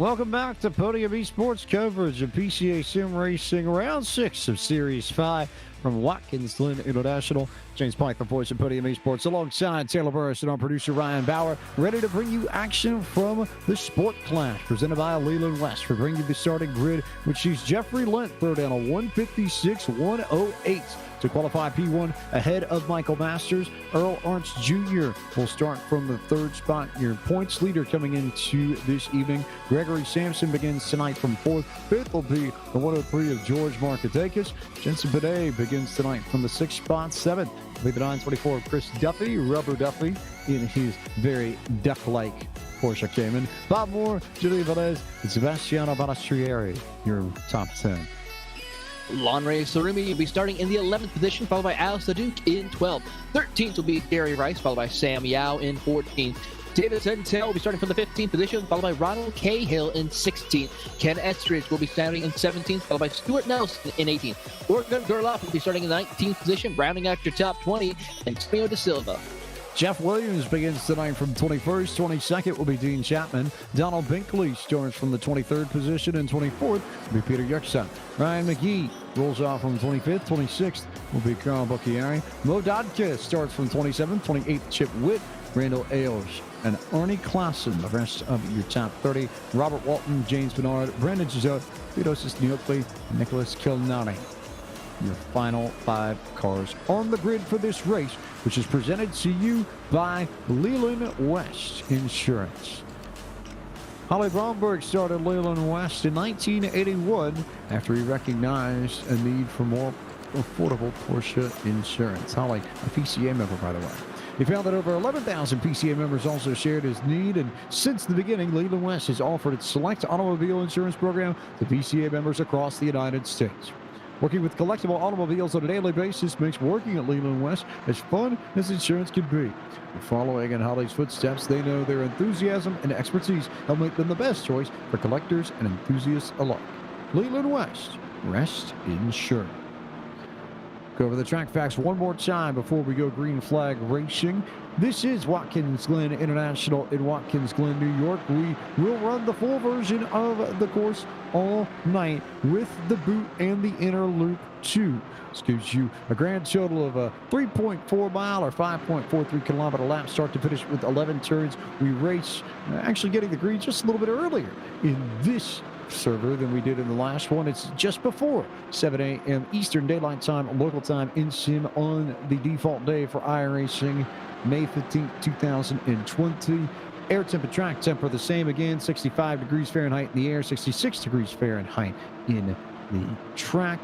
Welcome back to Podium Esports coverage of PCA Sim Racing Round 6 of Series 5 from Watkins Glen International. James Pike, the voice of Podium Esports, alongside Taylor Burris and our producer Ryan Bauer, ready to bring you action from the Sport Clash, presented by Leland West. We bring you the starting grid, which sees Jeffrey Lent throw down a 156.108 to qualify P1 ahead of Michael Masters. Earl Arntz Jr. will start from the third spot. Your points leader coming into this evening. Gregory Sampson begins tonight from fourth. Fifth will be the 103 of George Markatakis. Jensen Bidet begins tonight from the sixth spot. Seventh will be the 924 of Chris Duffy, Rubber Duffy, in his very duck-like Porsche Cayman. Bob Moore, Julian Velez, and Sebastiano Balastrieri, your top 10. Lonray Sarumi will be starting in the 11th position, followed by Al Sadouk in 12th. 13th will be Gary Rice, followed by Sam Yao in 14th. David Sentel will be starting from the 15th position, followed by Ronald Cahill in 16th. Ken Estridge will be starting in 17th, followed by Stuart Nelson in 18th. Organ Gerloff will be starting in the 19th position, rounding out your top 20, Antonio Da Silva. Jeff Williams begins tonight from 21st. 22nd will be Dean Chapman. Donald Binkley starts from the 23rd position, and 24th will be Peter Yuxon. Ryan McGee rolls off from 25th. 26th will be Carl Bucchiari. Mo Dodka starts from 27th. 28th, Chip Witt, Randall Ailes, and Arnie Clausen. The rest of your top 30, Robert Walton, James Bernard, Brandon Gisot, Theodosis Neokley, and Nicholas Kilnani. Your final 5 cars on the grid for this race, which is presented to you by Leland West Insurance. Holly Bromberg started Leland West in 1981 after he recognized a need for more affordable Porsche insurance. Holly, a PCA member, by the way. He found that over 11,000 PCA members also shared his need, and since the beginning, Leland West has offered its select automobile insurance program to PCA members across the United States. Working with collectible automobiles on a daily basis makes working at Leland West as fun as insurance can be. Following in Holly's footsteps, they know their enthusiasm and expertise help make them the best choice for collectors and enthusiasts alike. Leland West, rest insured. Go over the track facts one more time before we go green flag racing. This is Watkins Glen International in Watkins Glen, New York. We will run the full version of the course all night with the boot and the inner loop 2. This gives you a grand total of a 3.4 mile or 5.43 kilometer lap, start to finish with 11 turns. We race actually getting the green just a little bit earlier in this server than we did in the last one. It's just before 7 a.m. Eastern Daylight Time, local time in sim on the default day for iRacing, May 15th, 2020. Air temp and track temp are the same again, 65 degrees Fahrenheit in the air, 66 degrees Fahrenheit in the track.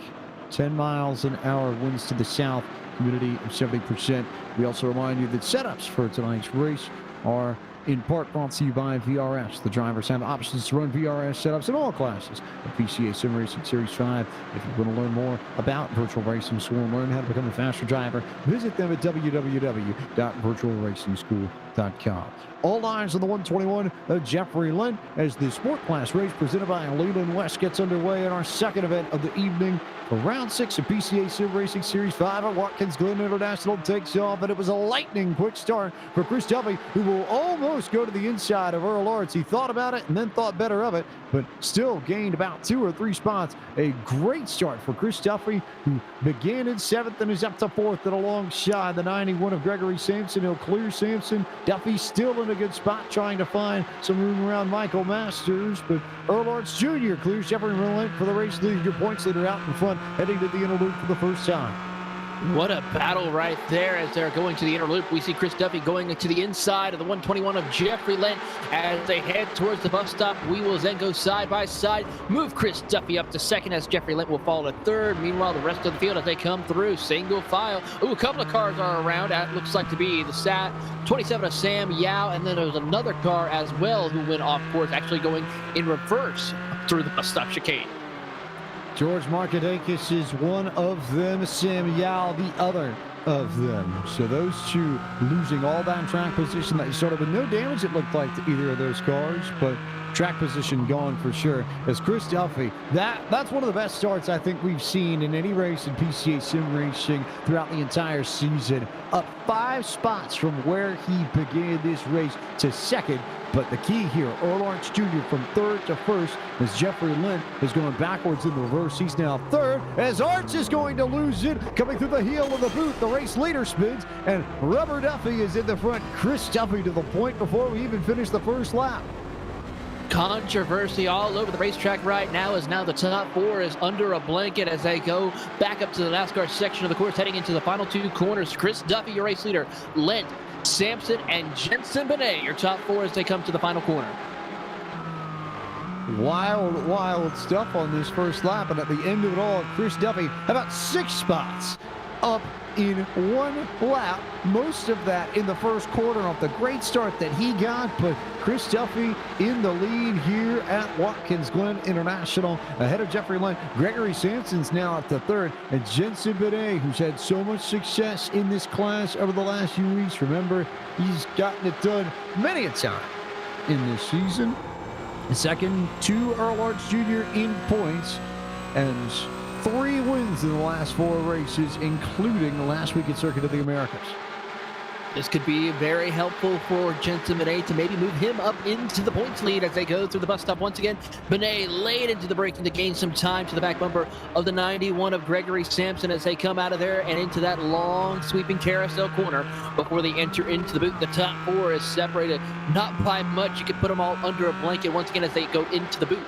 10 miles an hour, winds to the south, humidity of 70%. We also remind you that setups for tonight's race are in part brought to you by VRS. The drivers have options to run VRS setups in all classes of PCA Sim Racing Series 5. If you want to learn more about virtual racing school and learn how to become a faster driver, visit them at www.virtualracingschool.com. All eyes on the 121 of Jeffrey Lent as the Sport Class race presented by Leland West gets underway in our second event of the evening. For round 6 of PCA Sim Racing Series 5 at Watkins Glen International takes off, and it was a lightning quick start for Chris Duffy, who will almost go to the inside of Earl Arntz. He thought about it and then thought better of it, but still gained about 2 or 3 spots. A great start for Chris Duffy, who began in 7th and is up to 4th and alongside the 91 of Gregory Sampson. He'll clear Sampson. Duffy still in a good spot, trying to find some room around Michael Masters, but Earl Arntz Jr. clears Jeffrey Lent for the race lead. Your points leader out in front, heading to the inner loop for the first time. What a battle right there as they're going to the inner loop. We see Chris Duffy going to the inside of the 121 of Jeffrey Lent as they head towards the bus stop. We will then go side by side, move Chris Duffy up to second as Jeffrey Lent will fall to third. Meanwhile, the rest of the field as they come through, single file. Ooh, a couple of cars are around. That looks like to be the SAT 27 of Sam Yao, and then there's another car as well who went off course, actually going in reverse through the bus stop chicane. George Markatakis is one of them, Sam Yao the other. of them. So those two losing all that track position that started with no damage, it looked like, to either of those cars, but track position gone for sure. As Chris Duffy, that's one of the best starts I think we've seen in any race in PCA sim racing throughout the entire season. Up 5 spots from where he began this race to second. But the key here, Earl Arch Jr. from third to first, as Jeffrey Lent is going backwards in the reverse. He's now third, as Arch is going to lose it. Coming through the heel of the boot, the race leader spins, and Rubber Duffy is in the front. Chris Duffy to the point before we even finish the first lap. Controversy all over the racetrack right now, as now the top 4 is under a blanket as they go back up to the NASCAR section of the course, heading into the final 2 corners. Chris Duffy, your race leader. Lent, Sampson, and Jensen Benet, your top 4 as they come to the final corner. Wild stuff on this first lap, and at the end of it all, Chris Duffy about 6 spots up in one lap, most of that in the first quarter off the great start that he got. But Chris Duffy in the lead here at Watkins Glen International, ahead of Jeffrey Lent. Gregory Sampson's now at the third, and Jensen Benet, who's had so much success in this class over the last few weeks. Remember, he's gotten it done many a time in this season. Second to Earl Arch Jr. in points, and 3 wins in the last 4 races, including last week at Circuit of the Americas. This could be very helpful for Jensen Benet to maybe move him up into the points lead as they go through the bus stop once again. Benet laid into the braking to gain some time to the back bumper of the 91 of Gregory Sampson as they come out of there and into that long sweeping carousel corner before they enter into the boot. The top 4 is separated not by much. You could put them all under a blanket once again as they go into the boot.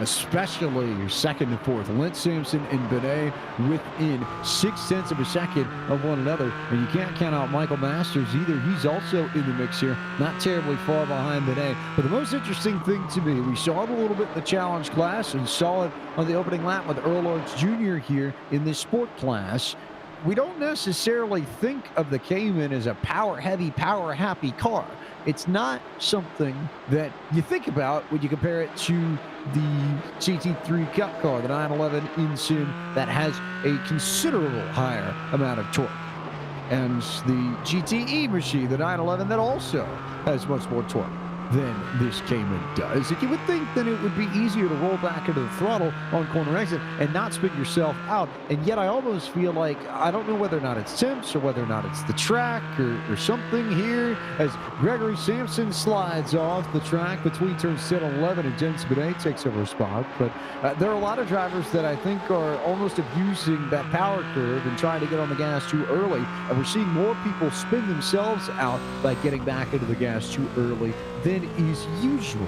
Especially your second and fourth, Lent, Sampson, and Benet within 0.6 of a second of one another. And you can't count out Michael Masters either. He's also in the mix here, not terribly far behind Benet. But the most interesting thing to me, we saw it a little bit in the challenge class and saw it on the opening lap with Earl Arch Jr. here in this sport class. We don't necessarily think of the Cayman as a power-heavy, power-happy car. It's not something that you think about when you compare it to the GT3 Cup car, the 911 in sim, that has a considerable higher amount of torque. And the GTE machine, the 911, that also has much more torque than this Cayman does. And you would think that it would be easier to roll back into the throttle on corner exit and not spin yourself out. And yet I almost feel like, I don't know whether or not it's temps or whether or not it's the track or something here, as Gregory Sampson slides off the track between turns 10 and 11, and Jensen Benet takes over a spot. But there are a lot of drivers that I think are almost abusing that power curve and trying to get on the gas too early. And we're seeing more people spin themselves out by getting back into the gas too early than is usually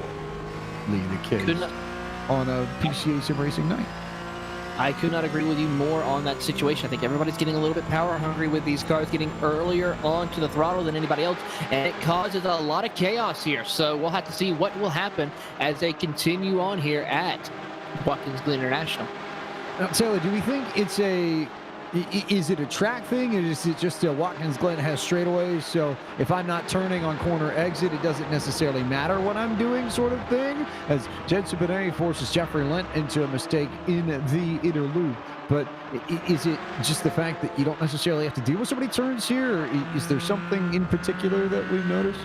the case on a PCA sim racing night. I could not agree with you more on that situation. I think everybody's getting a little bit power hungry with these cars getting earlier onto the throttle than anybody else, and it causes a lot of chaos here. So we'll have to see what will happen as they continue on here at Watkins Glen International. Now, Taylor, do we think it's is it a track thing, or is it just Watkins Glen has straightaways, so if I'm not turning on corner exit, it doesn't necessarily matter what I'm doing, sort of thing? As Jensen Benet forces Jeffrey Lent into a mistake in the inner loop. But is it just the fact that you don't necessarily have to deal with so many turns here, or is there something in particular that we've noticed?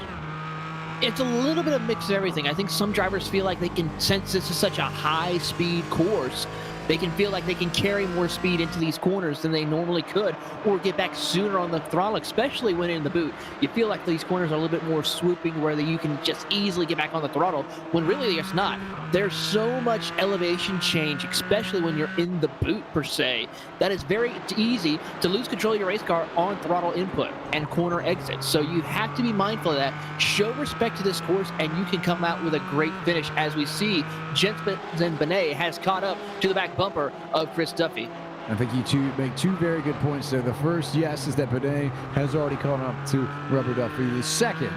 It's a little bit of mix of everything. I think some drivers feel like they can, since this is such a high-speed course, they can feel like they can carry more speed into these corners than they normally could, or get back sooner on the throttle, especially when in the boot. You feel like these corners are a little bit more swooping, where you can just easily get back on the throttle, when really it's not. There's so much elevation change, especially when you're in the boot per se, that it's very easy to lose control of your race car on throttle input and corner exit. So you have to be mindful of that. Show respect to this course, and you can come out with a great finish, as we see Jensen Benet has caught up to the back bumper of Chris Duffy. I think you two make 2 very good points there. The first, yes, is that Benet has already caught up to Rubber Duffy. The second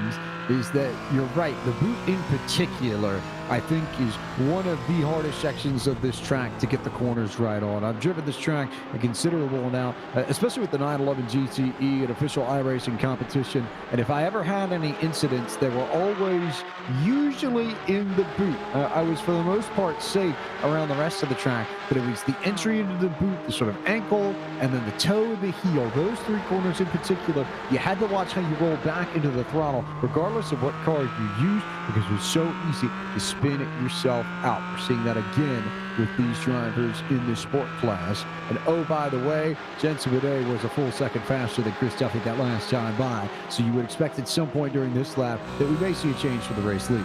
is that you're right. The boot in particular I think is one of the hardest sections of this track to get the corners right on. I've driven this track a considerable amount, especially with the 911 GTE, an official iRacing competition. And if I ever had any incidents, they were always usually in the boot. I was, for the most part, safe around the rest of the track, but it was the entry into the boot, the sort of ankle, and then the toe and the heel. Those three corners in particular, you had to watch how you roll back into the throttle, regardless of what car you used, because it was so easy to spin it yourself out. We're seeing that again with these drivers in the sport class. And oh, by the way, Jensen Bidet was a full second faster than Chris Duffy that last time by. So you would expect at some point during this lap that we may see a change for the race lead.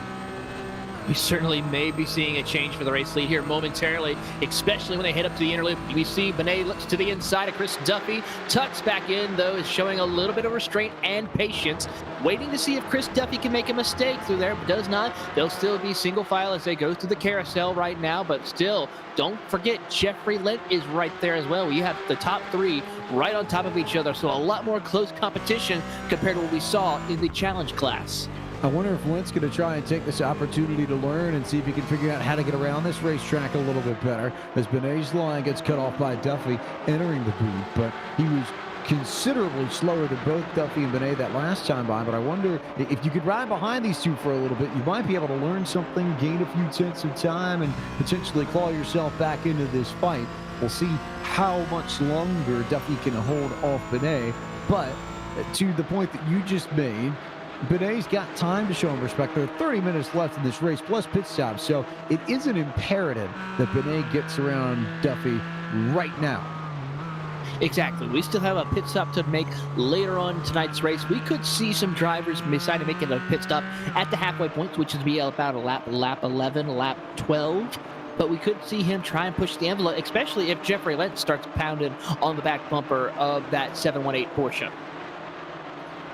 We certainly may be seeing a change for the race lead here momentarily, especially when they head up to the inner loop. We see Benet looks to the inside of Chris Duffy, tucks back in, though, is showing a little bit of restraint and patience, waiting to see if Chris Duffy can make a mistake through there, but does not. They'll still be single file as they go through the carousel right now, but still, don't forget, Jeffrey Lent is right there as well. You have the top three right on top of each other, so a lot more close competition compared to what we saw in the challenge class. I wonder if Lent's going to try and take this opportunity to learn and see if he can figure out how to get around this racetrack a little bit better, as Benet's line gets cut off by Duffy entering the boot. But he was considerably slower than both Duffy and Benet that last time by. But I wonder if you could ride behind these two for a little bit, you might be able to learn something, gain a few tenths of time, and potentially claw yourself back into this fight. We'll see how much longer Duffy can hold off Benet. But to the point that you just made, Benet's got time to show him respect. There are 30 minutes left in this race, plus pit stops, so it is an imperative that Benet gets around Duffy right now. Exactly. We still have a pit stop to make later on tonight's race. We could see some drivers decide to make it a pit stop at the halfway point, which would be about a lap 11, lap 12. But we could see him try and push the envelope, especially if Jeffrey Lent starts pounding on the back bumper of that 718 Porsche.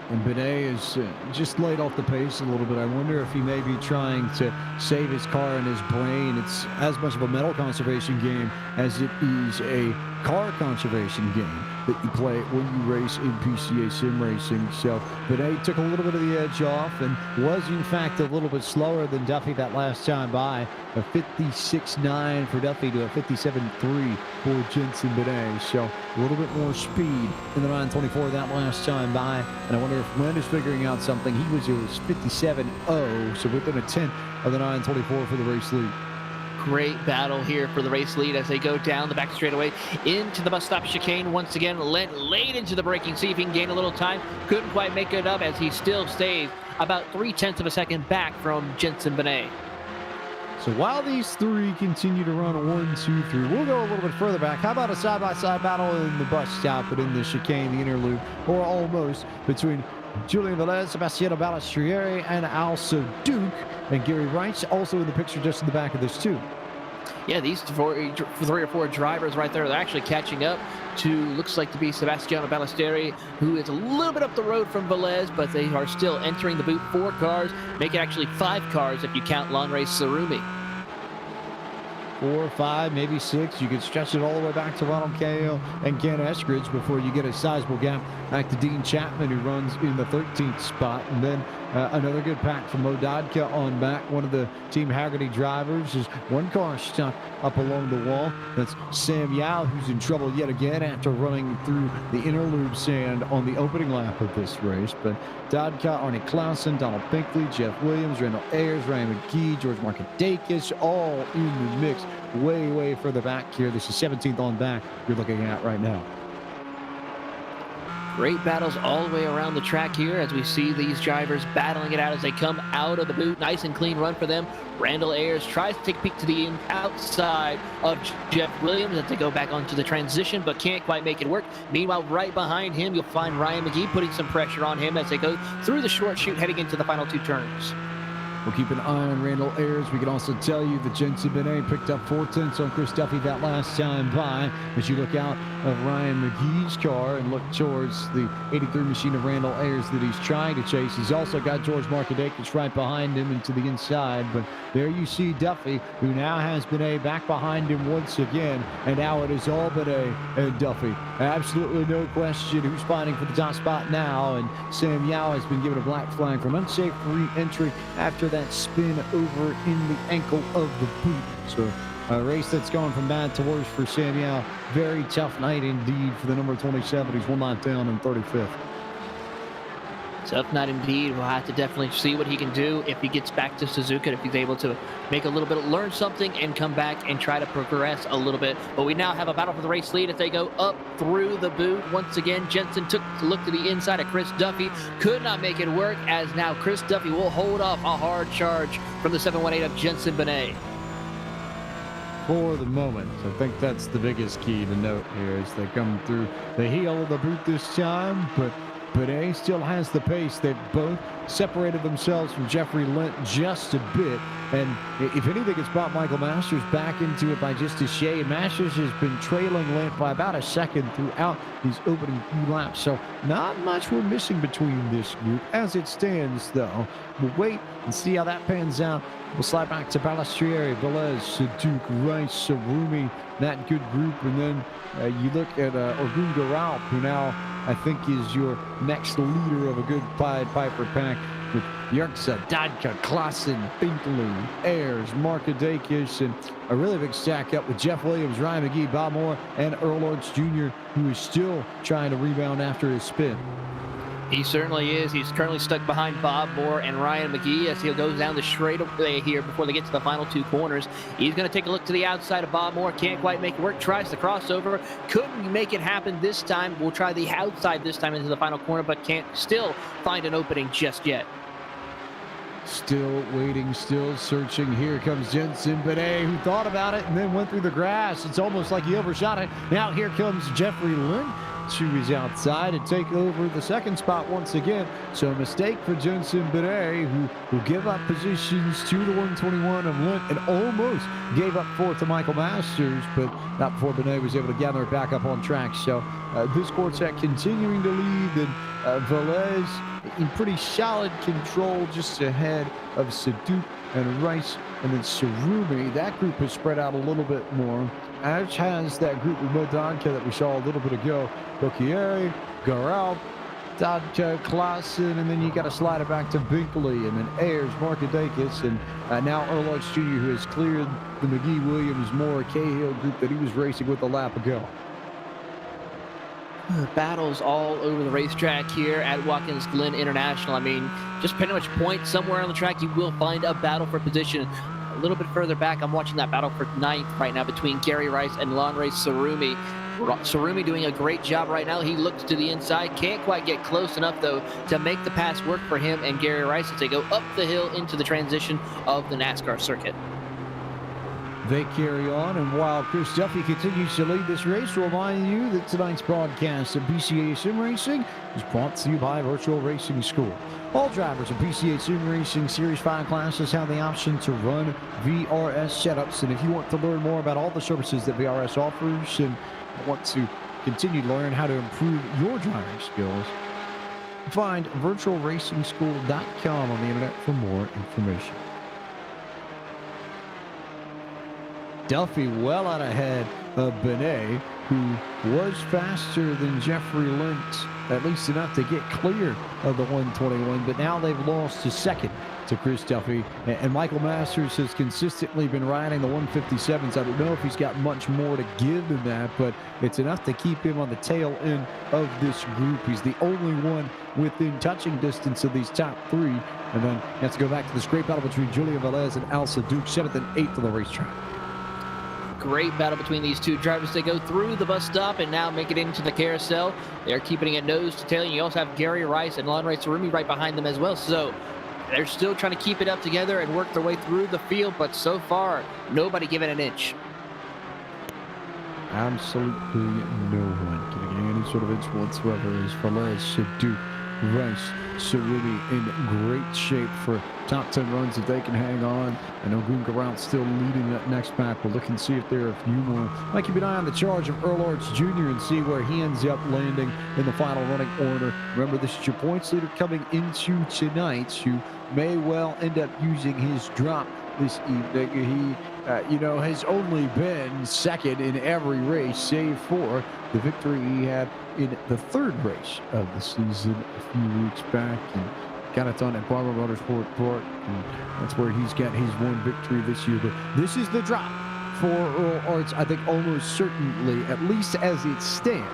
And Benet is just laid off the pace a little bit. I wonder if he may be trying to save his car and his brain. It's as much of a metal conservation game as it is a car conservation game that you play when you race in PCA sim racing. So Benet took a little bit of the edge off and was in fact a little bit slower than Duffy that last time by. A 56.9 for Duffy to a 57.3 for Jensen Benet. So a little bit more speed in the 924 that last time by. And I wonder if Lent is figuring out something. It was 57.0, so within a tenth of the 924 for the race lead. Great battle here for the race lead as they go down the back straightaway into the bus stop chicane. Once again, Lent late into the braking, see if he can gain a little time. Couldn't quite make it up as he still stays about 0.3 of a second back from Jensen Benet. So while these three continue to run 1, 2, 3, we'll go a little bit further back. How about a side-by-side battle in the bus stop, but in the chicane, the inner loop, or almost, between Julian Velez, Sebastiano Balistrieri, and also Duke. And Gary Wright's also in the picture just in the back of this too. Yeah, these three or four drivers right there, they're actually catching up to, looks like to be Sebastiano Balistrieri, who is a little bit up the road from Velez, but they are still entering the boot. 4 cars, make it actually 5 cars if you count Lanre Sarumi. 4, 5, maybe 6. You could stretch it all the way back to Ronald Cahill and Ken Eskridge before you get a sizable gap back to Dean Chapman, who runs in the 13th spot. And then another good pack from Mo Dodka on back. One of the Team Haggerty drivers is one car stuck up along the wall. That's Sam Yao, who's in trouble yet again after running through the inner loop sand on the opening lap of this race. But Dodka, Arnie Clausen, Donald Binkley, Jeff Williams, Randall Ayers, Ryan McGee, George Markadakis, all in the mix. Way further back here. This is 17th on back you're looking at right now. Great battles all the way around the track here as we see these drivers battling it out as they come out of the boot. Nice and clean run for them. Randall Ayers tries to take a peek to the outside of Jeff Williams as they go back onto the transition, but can't quite make it work. Meanwhile, right behind him, you'll find Ryan McGee putting some pressure on him as they go through the short chute heading into the final 2 turns. We'll keep an eye on Randall Ayers. We can also tell you that Jensen Benet picked up 4 tenths on Chris Duffy that last time by. As you look out of Ryan McGee's car and look towards the 83 machine of Randall Ayers that he's trying to chase. He's also got George Markadakis right behind him and to the inside. But there you see Duffy, who now has Benet back behind him once again. And now it is all Benet and Duffy. Absolutely no question who's fighting for the top spot now. And Sam Yao has been given a black flag for an unsafe re-entry after that spin over in the ankle of the boot. So a race that's gone from bad to worse for Sam Yao. Very tough night indeed for the number 27. He's 1 lap down in 35th. Tough night indeed. We'll have to definitely see what he can do if he gets back to Suzuka, if he's able to make a little bit, learn something and come back and try to progress a little bit. But we now have a battle for the race lead as they go up through the boot. Once again, Jensen took a look to the inside of Chris Duffy. Could not make it work, as now Chris Duffy will hold off a hard charge from the 718 of Jensen Benet. For the moment, I think that's the biggest key to note here as they come through the heel of the boot this time. But Benet still has the pace. They've both separated themselves from Jeffrey Lent just a bit. And if anything, it's brought Michael Masters back into it by just a shade. Masters has been trailing Lent by about a second throughout his opening few laps. So not much we're missing between this group. As it stands, though, we'll wait and see how that pans out. We'll slide back to Balistrieri, Velez, Saduk, Rice, Sarumi, that good group. And then you look at Orgun Garalp, who now I think is your next leader of a good Pied Piper pack, with Yerxa, Dadka, Klassen, Binkley, Ayers, Markadakis, and a really big stack up with Jeff Williams, Ryan McGee, Bob Moore, and Earl Lawrence Jr., who is still trying to rebound after his spin. He certainly is. He's currently stuck behind Bob Moore and Ryan McGee as he goes down the straightaway here before they get to the final two corners. He's going to take a look to the outside of Bob Moore. Can't quite make it work. Tries the crossover. Couldn't make it happen this time. We'll try the outside this time into the final corner, but can't still find an opening just yet. Still waiting, still searching. Here comes Jensen Benet, who thought about it and then went through the grass. It's almost like he overshot it. Now here comes Jeffrey Lynn to his outside and take over the second spot once again. So a mistake for Jensen Benet, who will give up positions to the 121 of Lent and almost gave up fourth to Michael Masters, but not before Benet was able to gather it back up on track. So this quartet continuing to lead, and Velez in pretty solid control just ahead of Saduk and Rice, and then Sarumi. That group has spread out a little bit more, as has that group with Modonka that we saw a little bit ago. Bocchieri, Garalp, Dadka, Klassen, and then you got to slide it back to Binkley, and then Ayers, Markadakis, and now Earl Lawrence Jr., who has cleared the McGee, Williams, Moore, Cahill group that he was racing with a lap ago. Battles all over the racetrack here at Watkins Glen International. I mean, just pretty much point somewhere on the track, you will find a battle for position. A little bit further back, I'm watching that battle for ninth right now between Gary Rice and Lanre Sarumi. Sarumi doing a great job right now. He looks to the inside, can't quite get close enough though to make the pass work for him and Gary Rice as they go up the hill into the transition of the NASCAR circuit. They carry on, and while Chris Duffy continues to lead this race, we'll remind you that tonight's broadcast of PCA Sim Racing is brought to you by Virtual Racing School. All drivers of PCA Sim Racing Series 5 classes have the option to run VRS setups, and if you want to learn more about all the services that VRS offers and want to continue to learn how to improve your driving skills, find virtualracingschool.com on the internet for more information. Duffy well out ahead of Benet, who was faster than Jeffrey Lent, at least enough to get clear of the 121, but now they've lost to second to Chris Duffy. And Michael Masters has consistently been riding the 157s. I don't know if he's got much more to give than that, but it's enough to keep him on the tail end of this group. He's the only one within touching distance of these top three. And then you have to go back to this great battle between Julian Velez and Al Saduk, 7th and 8th on the racetrack. Great battle between these two drivers. They go through the bus stop and now make it into the carousel. They're keeping it nose to tail. And you also have Gary Rice and Lanre Sarumi right behind them as well. So they're still trying to keep it up together and work their way through the field. But so far, nobody giving an inch. Absolutely no one giving any sort of inch whatsoever as Velez, Saduk, race. Sarumi in great shape for top 10 runs if they can hang on. And Ogun Garant still leading that next pack. We'll look and see if there are a few more. Might keep an eye on the charge of Earl Arts Jr. and see where he ends up landing in the final running order. Remember, this is your points leader coming into tonight, who may well end up using his drop this evening. He, has only been second in every race, save for the victory he had in the third race of the season a few weeks back, and got it done at Barber Motorsport Park, and that's where he's got his one victory this year. But this is the drop for Earl Arts, I think almost certainly, at least as it stands.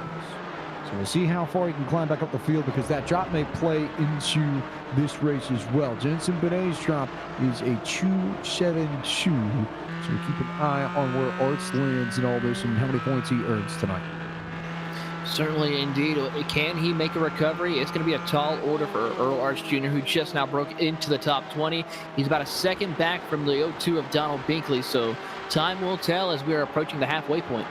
So we'll see how far he can climb back up the field, because that drop may play into this race as well. Jensen Benet's drop is a 2.72. So keep an eye on where Arts lands in all this and how many points he earns tonight. Certainly, indeed. Can he make a recovery? It's going to be a tall order for Earl Arts Jr., who just now broke into the top 20. He's about a second back from the 0-2 of Donald Binkley, so time will tell as we are approaching the halfway point.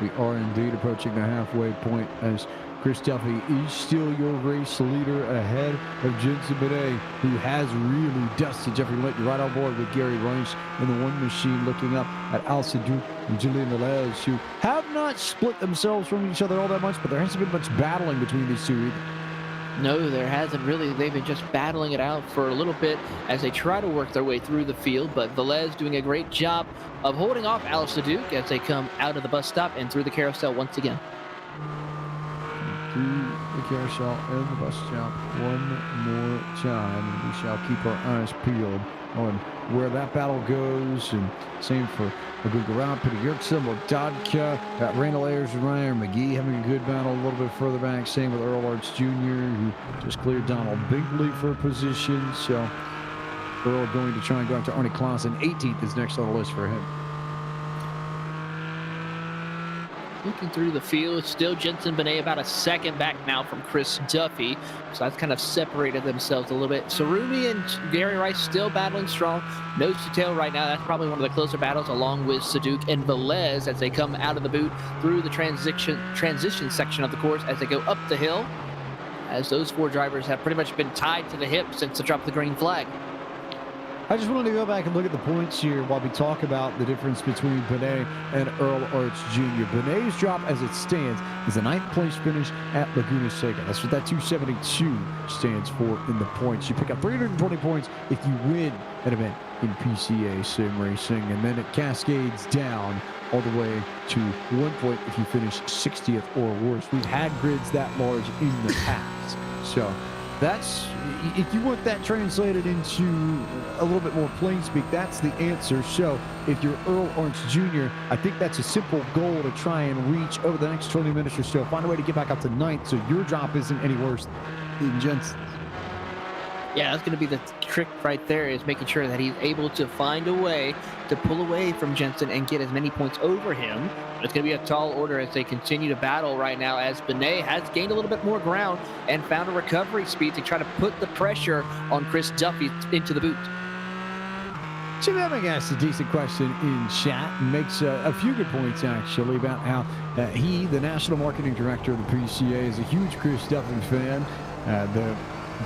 We are indeed approaching the halfway point, as Chris Duffy is still your race leader ahead of Jensen Benet, who has really dusted Jeffrey Lent. You're right on board with Gary Rice in the one machine, looking up at Al Sadou and Julian Velez, who have not split themselves from each other all that much, but there hasn't been much battling between these two either. No, there hasn't really. They've been just battling it out for a little bit as they try to work their way through the field, but Velez doing a great job of holding off Al Sadou as they come out of the bus stop and through the carousel once again. Through the carousel and the bus stop one more time, and we shall keep our eyes peeled on where that battle goes. And same for Garant, Peter Yerkson, Dodka, Randall Ayers and Ryan McGee having a good battle a little bit further back. Same with Earl Arts Jr., who just cleared Donald Binkley for position. So Earl going to try and go after Arnie Clausen. 18th is next on the list for him. Looking through the field, still Jensen Benet about a second back now from Chris Duffy. So that's kind of separated themselves a little bit. Sarumi and Gary Rice still battling strong. Nose to tail right now. That's probably one of the closer battles, along with Saduk and Velez as they come out of the boot through the transition section of the course as they go up the hill. As those four drivers have pretty much been tied to the hip since the drop of the green flag. I just wanted to go back and look at the points here while we talk about the difference between Benet and Earl Arts Jr. Benet's drop as it stands is a 9th place finish at Laguna Seca. That's what that 272 stands for in the points. You pick up 320 points if you win an event in PCA sim racing, and then it cascades down all the way to 1 point if you finish 60th or worse. We've had grids that large in the past. So that's, if you want that translated into a little bit more plain speak, that's the answer. So if you're Earl Arts Jr., I think that's a simple goal to try and reach over the next 20 minutes or so. Find a way to get back up to 9th so your drop isn't any worse than Jensen's. Yeah, that's going to be the trick right there, is making sure that he's able to find a way to pull away from Jensen and get as many points over him. It's going to be a tall order as they continue to battle right now, as Benet has gained a little bit more ground and found a recovery speed to try to put the pressure on Chris Duffy into the boot. Jim Emming asked a decent question in chat and makes a few good points, actually, about how he, the national marketing director of the PCA, is a huge Chris Duffy fan. The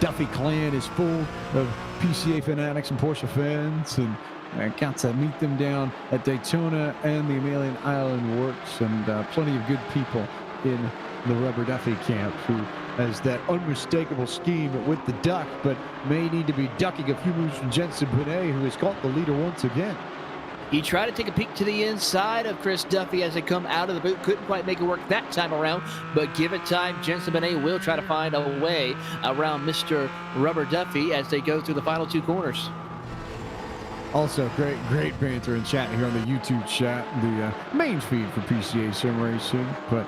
Duffy clan is full of PCA fanatics and Porsche fans, and I got to meet them down at Daytona and the Amalian Island Works, and plenty of good people in the Rubber Duffy camp who has that unmistakable scheme with the duck, but may need to be ducking a few moves from Jensen Benet, who has caught the leader once again. He tried to take a peek to the inside of Chris Duffy as they come out of the boot. Couldn't quite make it work that time around, but give it time. Jensen Benet will try to find a way around Mr. Rubber Duffy as they go through the final two corners. Also, great banter in chat here on the YouTube chat, the main feed for PCA Sim Racing. But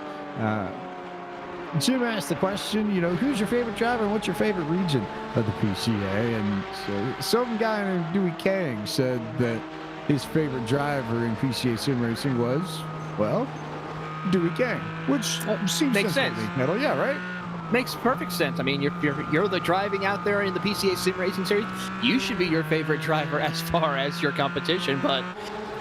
Jim asked the question, who's your favorite driver and what's your favorite region of the PCA? And some guy named Dewey Kang said that his favorite driver in PCA Sim Racing was, well, Dewey Kang, which seems makes sense. Metal. Yeah, right? Makes perfect sense. I mean, you're the driving out there in the PCA Sim Racing Series. You should be your favorite driver as far as your competition. But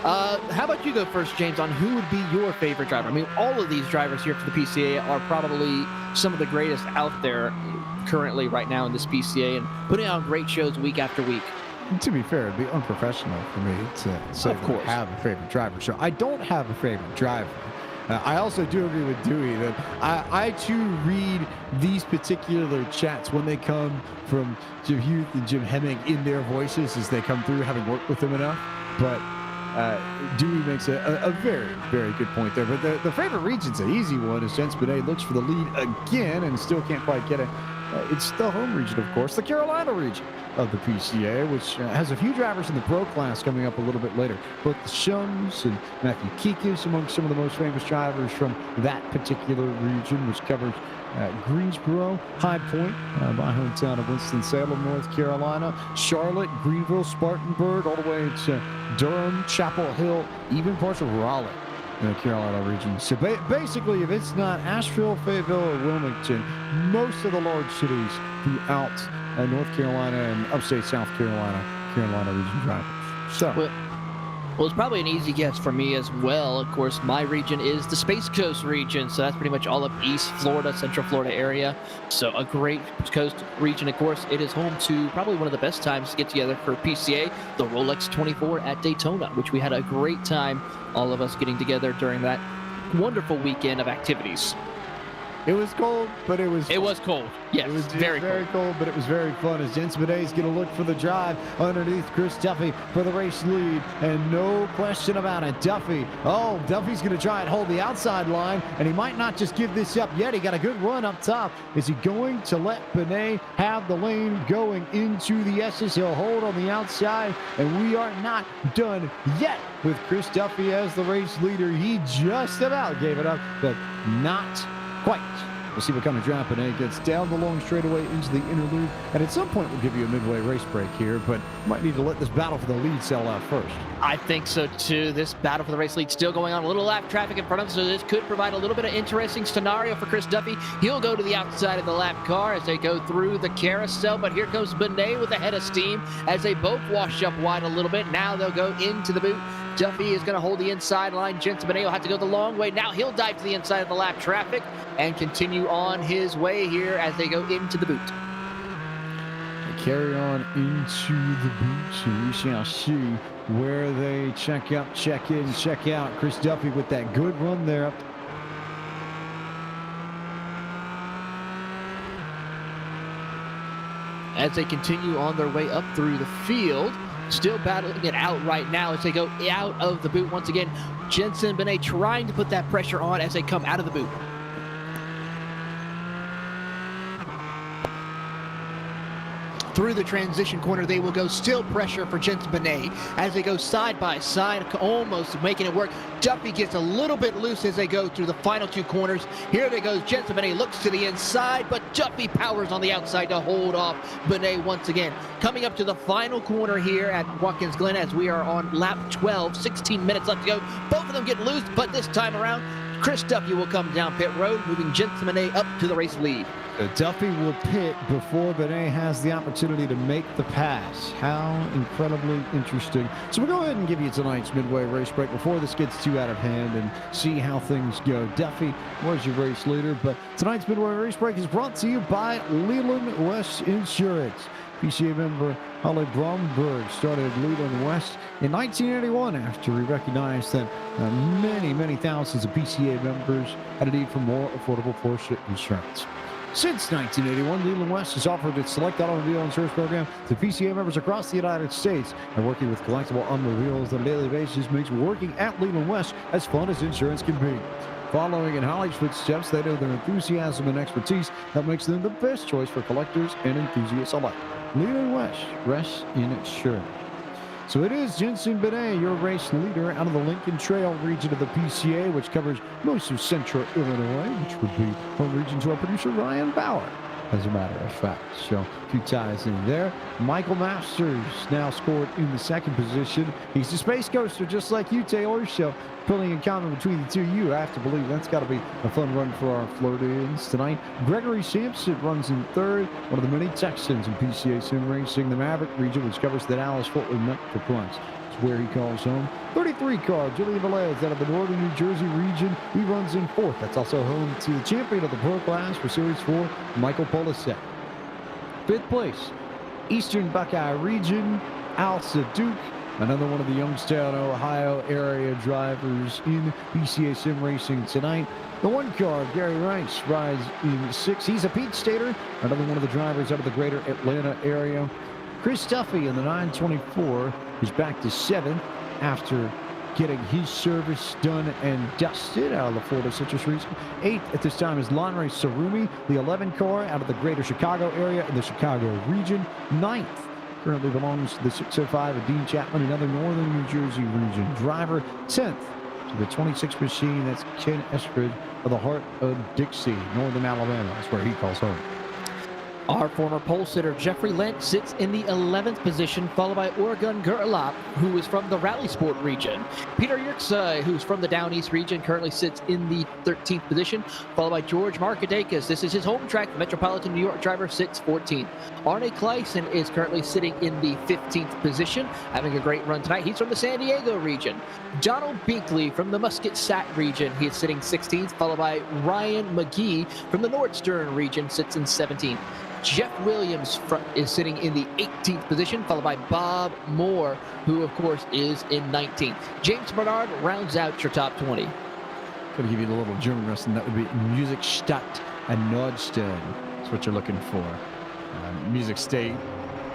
how about you go first, James, on who would be your favorite driver? I mean, all of these drivers here for the PCA are probably some of the greatest out there currently right now in this PCA and putting on great shows week after week. To be fair, it'd be unprofessional for me to say Of that course. I have a favorite driver. So I don't have a favorite driver. I also do agree with Dewey that I too read these particular chats when they come from Jim Huth and Jim Hemming in their voices as they come through, having worked with them enough. But Dewey makes a very, very good point there. But the favorite region's an easy one as Jensen Benet looks for the lead again and still can't quite get it. It's the home region, of course, the Carolina region of the PCA, which has a few drivers in the pro class coming up a little bit later. Both the Shums and Matthew Kikas among some of the most famous drivers from that particular region, which covers Greensboro, High Point, my hometown of Winston-Salem, North Carolina, Charlotte, Greenville, Spartanburg, all the way to Durham, Chapel Hill, even parts of Raleigh in the Carolina region. So basically, if it's not Asheville, Fayetteville, or Wilmington, most of the large cities throughout North Carolina and upstate South Carolina region drivers. So. Well, it's probably an easy guess for me as well. Of course, my region is the Space Coast region, so that's pretty much all of East Florida, Central Florida area. So a great coast region. Of course, it is home to probably one of the best times to get together for PCA, the Rolex 24 at Daytona, which we had a great time, all of us getting together during that wonderful weekend of activities. It was cold, but it was cold. Yes, it was very cold, but it was very fun as Jensen Benet's going to look for the drive underneath Chris Duffy for the race lead. And no question about it, Duffy's going to try and hold the outside line, and he might not just give this up yet. He got a good run up top. Is he going to let Benet have the lane going into the S's? He'll hold on the outside, and we are not done yet with Chris Duffy as the race leader. He just about gave it up, but not quite. We'll see what kind of drive Benet gets down the long straightaway into the inner loop. And at some point, we'll give you a midway race break here, but might need to let this battle for the lead settle out first. I think so too. This battle for the race lead still going on. A little lap traffic in front of us, so this could provide a little bit of interesting scenario for Chris Duffy. He'll go to the outside of the lap car as they go through the carousel, but here comes Benet with a head of steam as they both wash up wide a little bit. Now they'll go into the boot. Duffy is going to hold the inside line. Jensen Benet will have to go the long way. Now he'll dive to the inside of the lap traffic and continue on his way here as they go into the boot. They carry on into the boot, and we shall see where they check up, check in, check out. Chris Duffy with that good run there. As they continue on their way up through the field, still battling it out right now as they go out of the boot once again. Jensen Benet trying to put that pressure on as they come out of the boot. Through the transition corner, they will go. Still pressure for Jensen Benet as they go side by side, almost making it work. Duffy gets a little bit loose as they go through the final two corners. Here they go. Jensen Benet looks to the inside, but Duffy powers on the outside to hold off Benet once again. Coming up to the final corner here at Watkins Glen as we are on lap 12, 16 minutes left to go. Both of them get loose, but this time around, Chris Duffy will come down pit road, moving Jensen Benet up to the race lead. Duffy will pit before Benet has the opportunity to make the pass. How incredibly interesting. So we'll go ahead and give you tonight's midway race break before this gets too out of hand and see how things go. Duffy was your race leader, but tonight's midway race break is brought to you by Leland West Insurance. PCA member Holly Bromberg started Leland West in 1981 after he recognized that many thousands of PCA members had a need for more affordable Porsche insurance. Since 1981, Leland West has offered its select automobile insurance program to PCA members across the United States, and working with collectible automobiles on a daily basis makes working at Leland West as fun as insurance can be. Following in Holly's footsteps, they know their enthusiasm and expertise that makes them the best choice for collectors and enthusiasts alike. Leland West, rest in insurance. So it is Jensen Benet, your race leader out of the Lincoln Trail region of the PCA, which covers most of central Illinois, which would be home region to our producer Ryan Bauer, as a matter of fact. So a few ties in there. Michael Masters now scored in the second position. He's a space coaster just like you, Taylor. So pulling in common between the two of you, I have to believe that's got to be a fun run for our Floridians tonight. Gregory Sampson runs in third, one of the many Texans in PCA sim racing, the Maverick region, which covers the Dallas-Fort Worth Metroplex. where he calls home. 33 car, Julian Velez out of the Northern New Jersey region. He runs in 4th. That's also home to the champion of the Pro Class for Series 4, Michael Polisek. 5th place, Eastern Buckeye region, Al Saduq, another one of the Youngstown, Ohio area drivers in PCA Sim Racing tonight. The 1 car, Gary Rice, rides in 6th. He's a Pete Stater, another one of the drivers out of the greater Atlanta area. Chris Duffy in the 924 is back to 7th after getting his service done and dusted out of the Florida Citrus region. 8th at this time is Lonray Sarumi, the 11 car out of the greater Chicago area in the Chicago region. 9th currently belongs to the 605 of Dean Chapman, another Northern New Jersey region driver. 10th to the 26 machine, that's Ken Estridge of the Heart of Dixie, Northern Alabama. That's where he calls home. Our former pole sitter, Jeffrey Lent, sits in the 11th position, followed by Oregon Gerlach, who is from the Rally Sport region. Peter Yerxa, who's from the Down East region, currently sits in the 13th position, followed by George Markadakis. This is his home track. The Metropolitan New York driver sits 14th. Arne Kleisen is currently sitting in the 15th position, having a great run tonight. He's from the San Diego region. Donald Binkley from the Muscat-Sat region. He is sitting 16th, followed by Ryan McGee from the Nordstern region, sits in 17th. Jeff Williams is sitting in the 18th position, followed by Bob Moore, who, of course, is in 19th. James Bernard rounds out your top 20. Going to give you the little German wrestling. That would be Musikstadt and Nordstern. That's what you're looking for. Music State,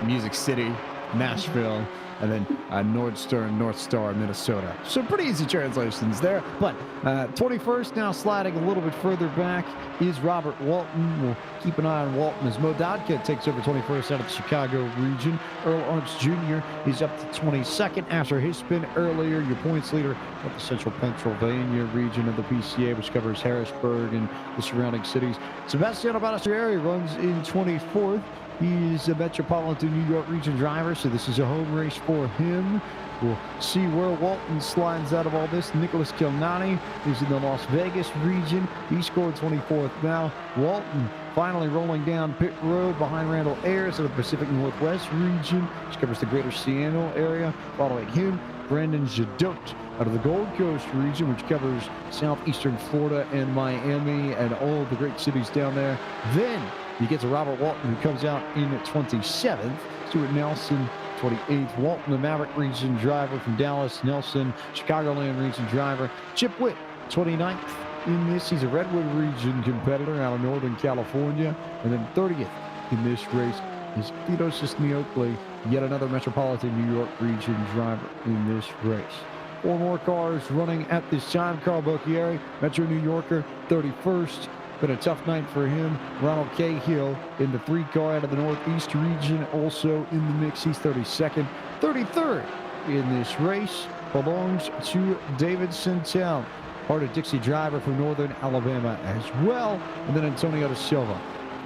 Music City, Nashville, and then Nordstern, North Star, Minnesota. So pretty easy translations there. But 21st now sliding a little bit further back is Robert Walton. We'll keep an eye on Walton as Mo Dodka takes over 21st out of the Chicago region. Earl Arndt Jr. is up to 22nd after his spin earlier. Your points leader of the Central Pennsylvania region of the PCA, which covers Harrisburg and the surrounding cities. Sebastiano Balistrieri runs in 24th. He's a Metropolitan New York region driver, so this is a home race for him. We'll see where Walton slides out of all this. Nicholas Kilnani is in the Las Vegas region. He scored 24th now. Walton finally rolling down pit road behind Randall Ayers of the Pacific Northwest region, which covers the greater Seattle area. Following him, Brandon Jadot out of the Gold Coast region, which covers southeastern Florida and Miami and all the great cities down there. Then you get to Robert Walton, who comes out in 27th. Stuart Nelson, 28th. Walton, the Maverick region driver from Dallas. Nelson, Chicagoland region driver. Chip Witt, 29th in this. He's a Redwood region competitor out of Northern California. And then 30th in this race is Theodosis Neokley, yet another Metropolitan New York region driver in this race. 4 more cars running at this time. Carl Bocchieri, Metro New Yorker, 31st. Been a tough night for him. Ronald Cahill in the 3 car out of the Northeast region, also in the mix. He's 32nd. 33rd in this race belongs to David Centel, Heart of Dixie driver from Northern Alabama as well. And then Antonio da Silva,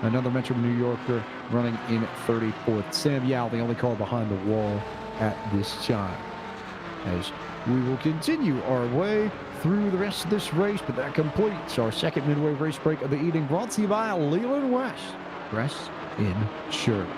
another Metro New Yorker, running in 34th. Sam Yao, the only car behind the wall at this time. As we will continue our way through the rest of this race, but that completes our second Midway race break of the evening, brought to you by Leland West. Rest in shirt.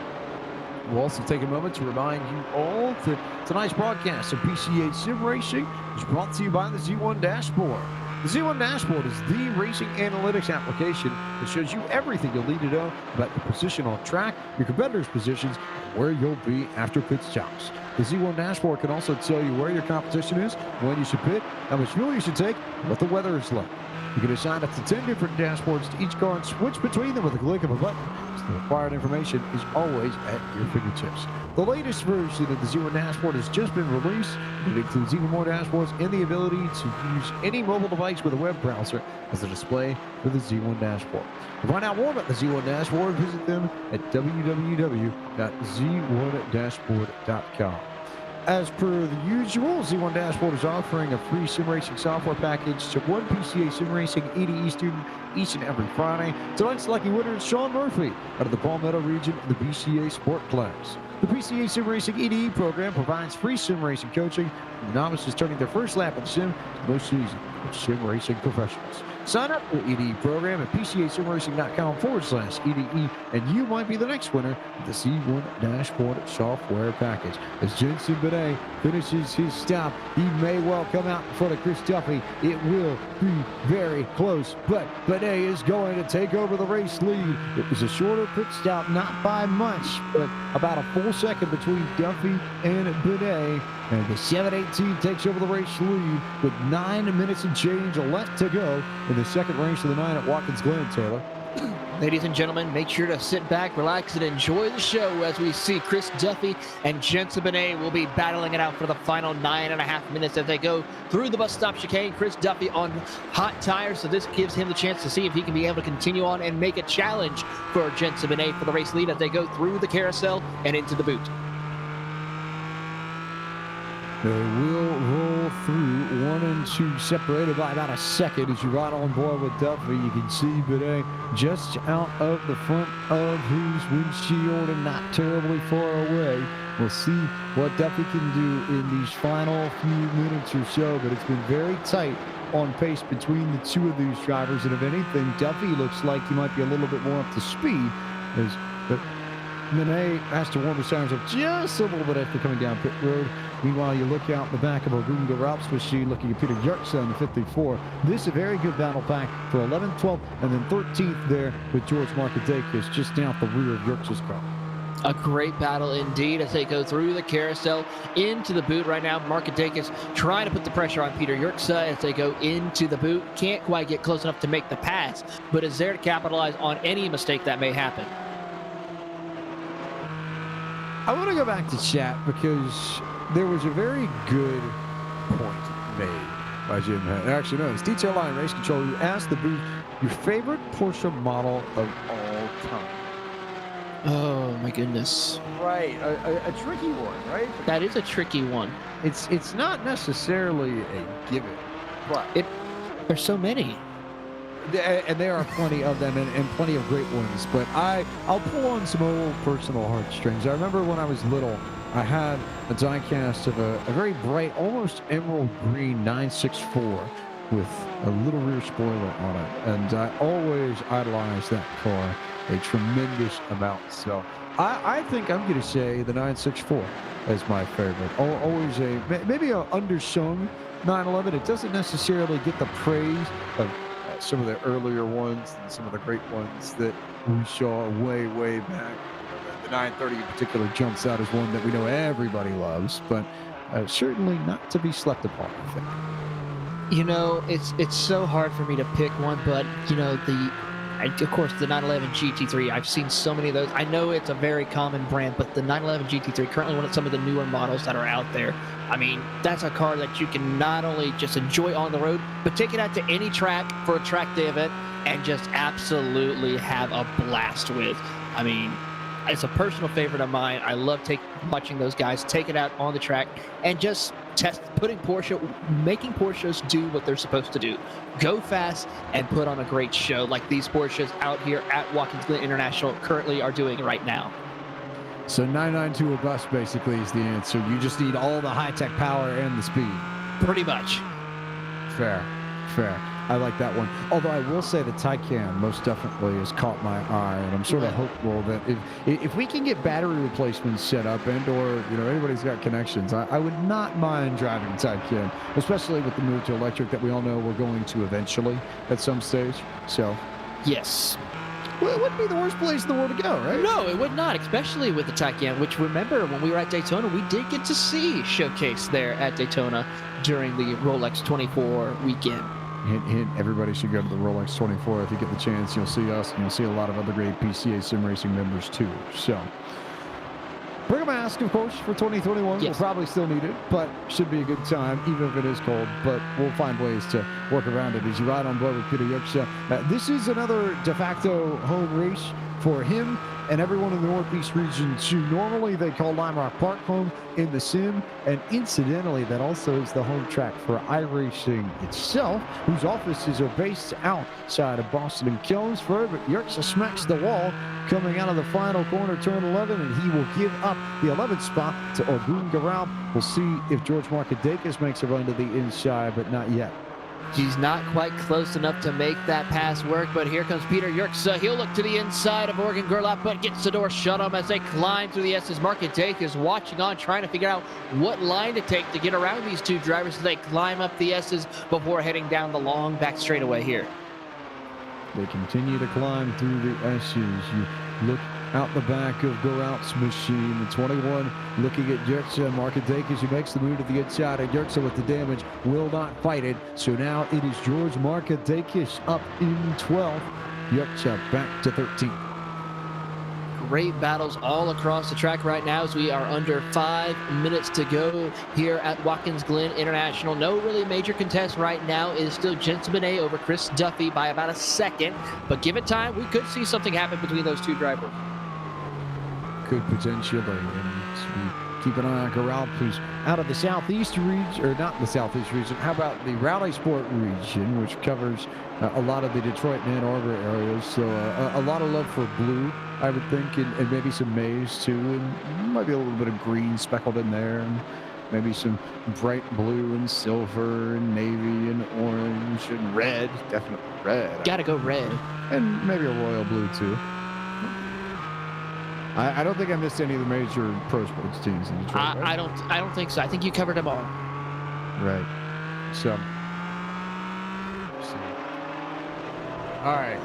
We'll also take a moment to remind you all that tonight's broadcast of PCA Sim Racing is brought to you by the Z1 Dashboard. The Z1 Dashboard is the racing analytics application that shows you everything you'll need to know about your position on track, your competitors' positions, and where you'll be after pit stops. The Z1 Dashboard can also tell you where your competition is, when you should pit, how much fuel you should take, and what the weather is like. You can assign up to 10 different dashboards to each car and switch between them with a click of a button. So the required information is always at your fingertips. The latest version of the Z1 Dashboard has just been released. It includes even more dashboards and the ability to use any mobile device with a web browser as a display for the Z1 Dashboard. To find out more about the Z1 Dashboard, visit them at www.z1dashboard.com. As per the usual, Z1 Dashboard is offering a free sim racing software package to 1 PCA Sim Racing 80 Eastern each and every Friday. Tonight's lucky winner is Sean Murphy out of the Palmetto region of the PCA Sport Class. The PCA Sim Racing EDE program provides free sim racing coaching for novices turning their first lap of the sim to the most seasoned sim racing professionals. Sign up for the EDE program at PCASimRacing.com/EDE, and you might be the next winner of the C1 Dashboard software package. As Jensen Benet finishes his stop, he may well come out in front of Chris Duffy. It will be very close, but Benet is going to take over the race lead. It was a shorter pit stop, not by much, but about a full second between Duffy and Benet. And the 718 takes over the race lead with 9 minutes and change left to go in the second race of the night at Watkins Glen, Taylor. Ladies and gentlemen, make sure to sit back, relax, and enjoy the show as we see Chris Duffy and Jensen Benet will be battling it out for the final 9.5 minutes as they go through the bus stop chicane. Chris Duffy on hot tires, so this gives him the chance to see if he can be able to continue on and make a challenge for Jensen Benet for the race lead as they go through the carousel and into the boot. They will roll through 1 and 2, separated by about a second. As you ride on board with Duffy, you can see Benet just out of the front of his windshield and not terribly far away. We'll see what Duffy can do in these final few minutes or so, but it's been very tight on pace between the two of these drivers. And if anything, Duffy looks like he might be a little bit more up to speed. But Benet has to warm his tires up just a little bit after coming down pit road. Meanwhile, you look out the back of a Gunga Ralph's machine looking at Peter Yorkshire in the 54. This is a very good battle pack for 11th, 12th, and then 13th there with George Markadakis just down at the rear of Yorkshire's car. A great battle indeed as they go through the carousel into the boot right now. Markadakis trying to put the pressure on Peter Yorkshire as they go into the boot. Can't quite get close enough to make the pass, but is there to capitalize on any mistake that may happen. I want to go back to chat because there was a very good point made by Jim. Actually, no, it's Detail Line Race Control who asked the booth, your favorite Porsche model of all time. Oh, my goodness. Right, a tricky one, right? That is a tricky one. It's not necessarily a given, but there's so many. And there are plenty of them and plenty of great ones, but I'll pull on some old personal heartstrings. I remember when I was little, I had a diecast of a very bright, almost emerald green 964 with a little rear spoiler on it, and I always idolized that car a tremendous amount. So I think I'm going to say the 964 as my favorite. Always maybe a undersung 911. It doesn't necessarily get the praise of some of the earlier ones and some of the great ones that we saw way back. The 930 in particular jumps out as one that we know everybody loves, but certainly not to be slept upon, I think. You know, it's so hard for me to pick one, but you know, of course the 911 GT3, I've seen so many of those. I know it's a very common brand, but the 911 GT3, currently one of some of the newer models that are out there. I mean, that's a car that you can not only just enjoy on the road, but take it out to any track for a track day event and just absolutely have a blast with. I mean, it's a personal favorite of mine. I love watching those guys take it out on the track and just making Porsches do what they're supposed to do. Go fast and put on a great show like these Porsches out here at Watkins Glen International currently are doing right now. So 992 a bus basically is the answer. You just need all the high-tech power and the speed. Pretty much. Fair. I like that one. Although I will say the Taycan most definitely has caught my eye, and I'm sort of hopeful that if we can get battery replacements set up and/or anybody's got connections, I would not mind driving a Taycan, especially with the move to electric that we all know we're going to eventually at some stage. So, yes. Well, it wouldn't be the worst place in the world to go, right? No, it would not, especially with the Taycan, which remember when we were at Daytona, we did get to see showcase there at Daytona during the Rolex 24 weekend. Hint, everybody should go to the Rolex 24 if you get the chance. You'll see us, and you'll see a lot of other great PCA sim racing members too. So, bring a mask, of course, for 2021. Yes. We'll probably still need it, but should be a good time, even if it is cold. But we'll find ways to work around it as you ride on board with Peter Yorkshire. This is another de facto home race for him. and everyone in the Northeast region too. Normally, they call Lime Rock Park home in the sim, and incidentally, that also is the home track for iRacing itself, whose offices are based outside of Boston and Kellinsford. But Yorkshire smacks the wall coming out of the final corner, turn 11, and he will give up the 11th spot to Orgun Garal. We'll see if George Markadakis makes a run to the inside, but not yet. He's not quite close enough to make that pass work, but here comes Peter Yerxa. He'll look to the inside of Oregon Gerlach, but gets the door shut on him as they climb through the S's. Markadakis is watching on, trying to figure out what line to take to get around these two drivers as they climb up the S's before heading down the long back straightaway here. They continue to climb through the S's. You look out the back of Geralt's machine. The 21 looking at Yerxa. Markadakis, who makes the move to the inside, and Yerxa with the damage will not fight it. So now it is George Markadakis up in 12th. Yerxa back to 13th. Great battles all across the track right now as we are under 5 minutes to go here at Watkins Glen International. No really major contest right now. It is still Jensen Benet over Chris Duffy by about a second, but give it time, we could see something happen between those two drivers. Could potentially, and keep an eye on Geralt, who's out of the Southeast region, or not the Southeast region. How about the Rally Sport region, which covers a lot of the Detroit and Ann Arbor areas. So a lot of love for blue, I would think, and maybe some maize too, and might be a little bit of green speckled in there, and maybe some bright blue and silver and navy and orange and red. Definitely red. Gotta go red. And maybe a royal blue too. I don't think I missed any of the major pro sports teams in Detroit. Right? I don't think so. I think you covered them all. Right. So. All right.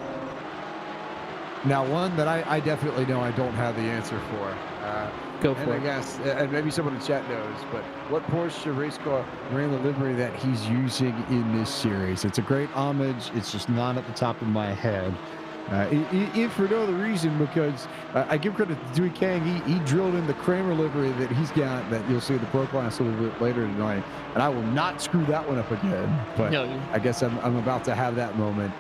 Now, one that I definitely know I don't have the answer for. Go for it. I guess, and maybe someone in chat knows, but what Porsche race car ran the livery that he's using in this series? It's a great homage. It's just not at the top of my head. If for no other reason, because I give credit to Dewey Kang, he drilled in the Kramer livery that he's got that you'll see the pro class a little bit later tonight, and I will not screw that one up again. But no, I guess I'm about to have that moment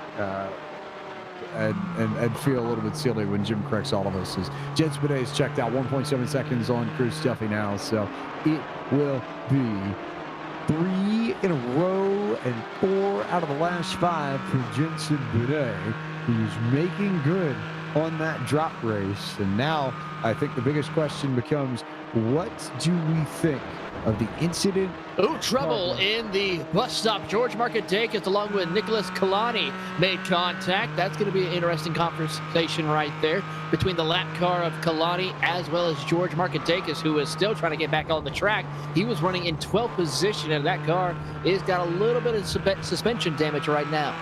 and feel a little bit silly when Jim corrects all of us. As Jensen Benet is checked out, 1.7 seconds on Chris Duffy now, so it will be 3 in a row and 4 out of the last 5 for Jensen Benet, who's making good on that drop race. And now I think the biggest question becomes, what do we think of the incident? Oh, trouble in the bus stop. George Markadakis along with Nicholas Kalani made contact. That's going to be an interesting conversation right there between the lap car of Kalani as well as George Markadakis, who is still trying to get back on the track. He was running in 12th position, and that car has got a little bit of suspension damage right now.